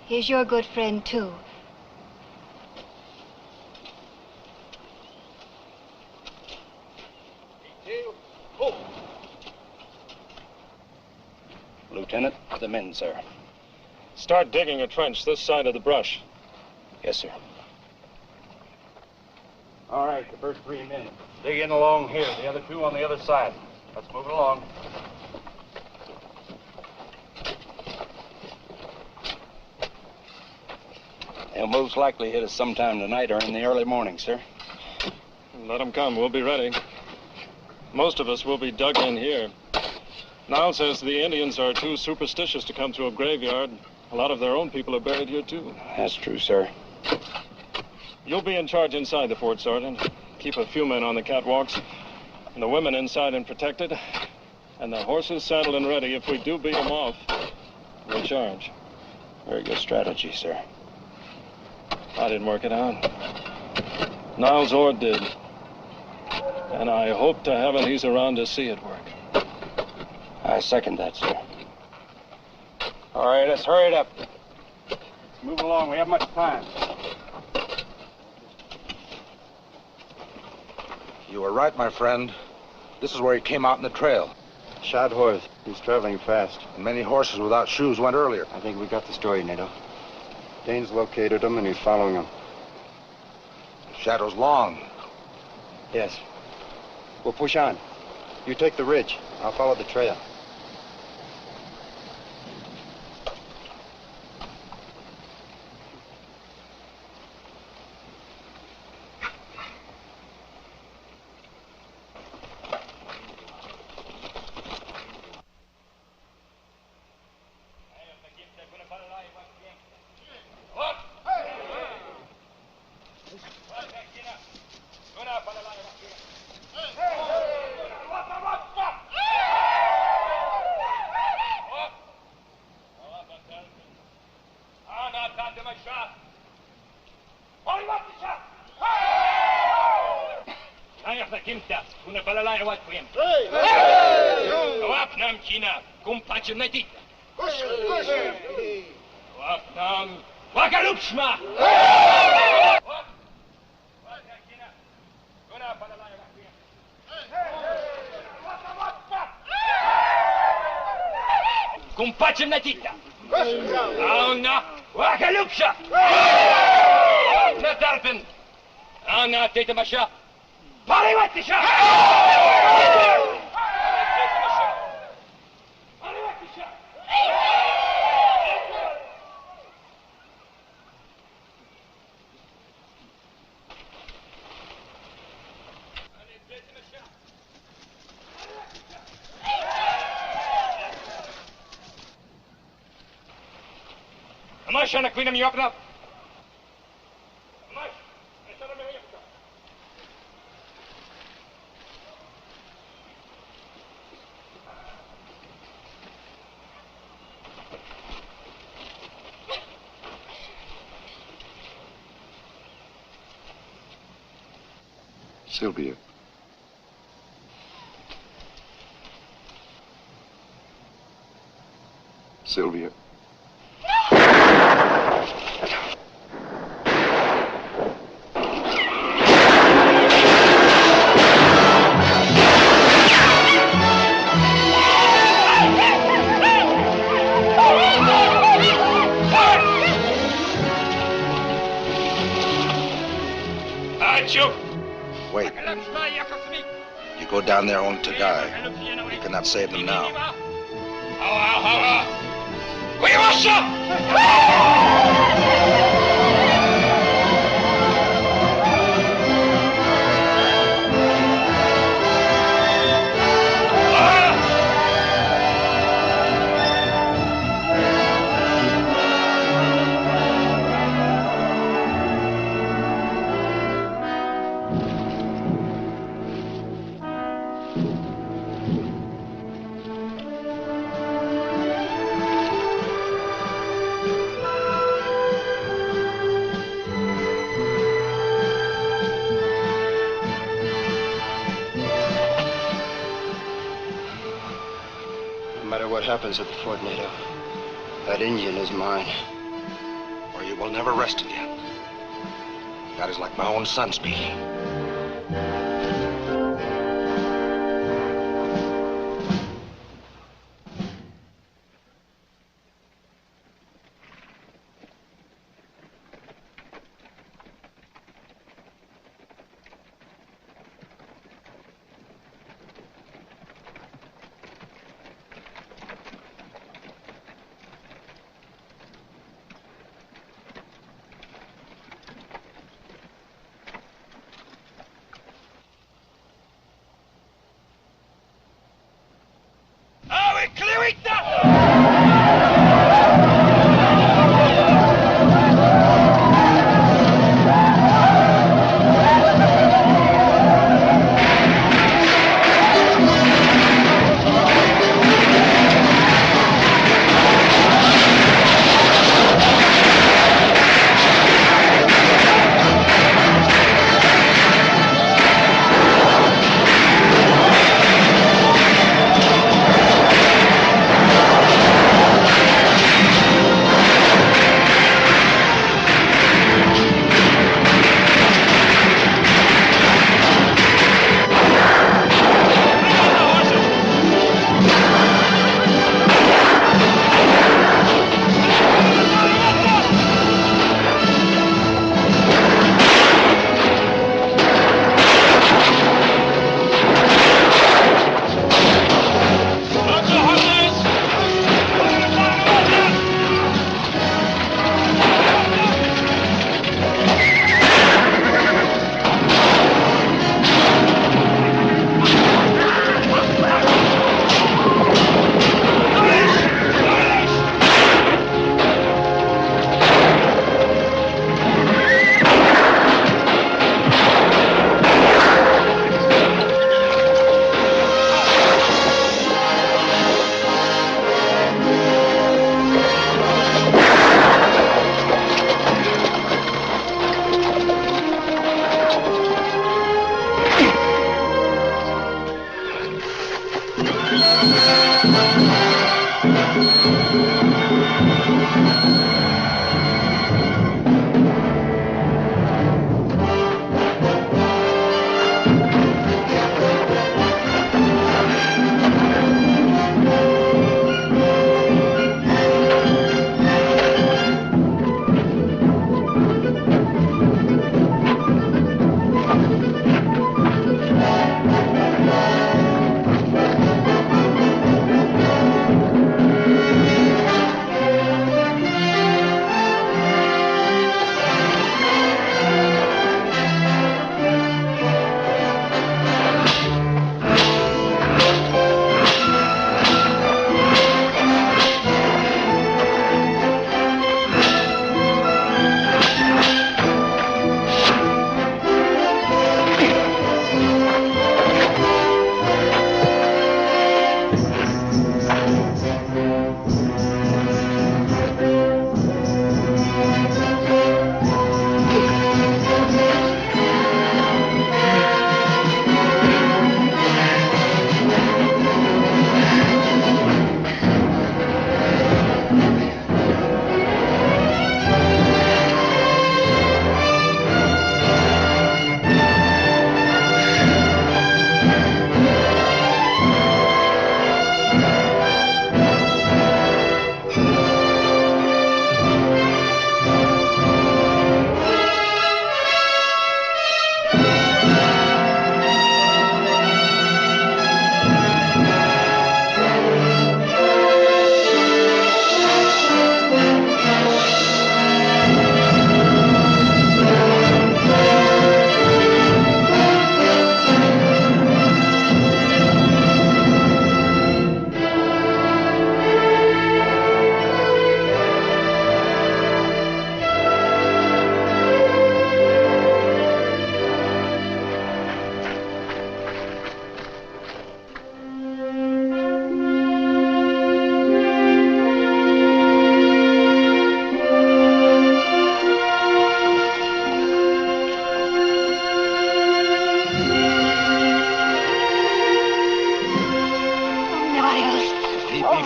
Here's your good friend, too. Lieutenant, the men, sir. Start digging a trench this side of the brush. Yes, sir. All right, the first 3 men. Dig in along here, the other 2 on the other side. Let's move it along. They'll most likely hit us sometime tonight or in the early morning, sir. Let them come. We'll be ready. Most of us will be dug in here. Niles says the Indians are too superstitious to come through a graveyard. A lot of their own people are buried here, too. That's true, sir. You'll be in charge inside the fort, Sergeant. Keep a few men on the catwalks. And the women inside and protected. And the horses saddled and ready. If we do beat them off, we'll charge. Very good strategy, sir. I didn't work it out. Niles Ord did. And I hope to heaven he's around to see it work. I second that, sir. All right, let's hurry it up. Let's move along. We have much time. You were right, my friend. This is where he came out in the trail. Shod horse. He's traveling fast. And many horses without shoes went earlier. I think we got the story, Nato. Dane's located him, and he's following him. Shadow's long. Yes. We'll push on. You take the ridge. I'll follow the trail. Am I trying to clean him up now? Sylvia. Sylvia. Wait. You go down there only to die. You cannot save them now. No matter what happens at the fort, Nato, that Indian is mine. Or you will never rest again. That is like my own son speaking.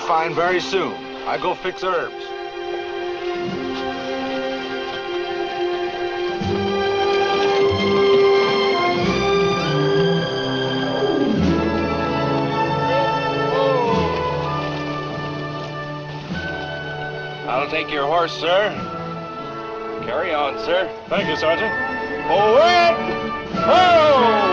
fine very soon. I go fix herbs. I'll take your horse, sir. Carry on, sir. Thank you, Sergeant. Forward! Ho!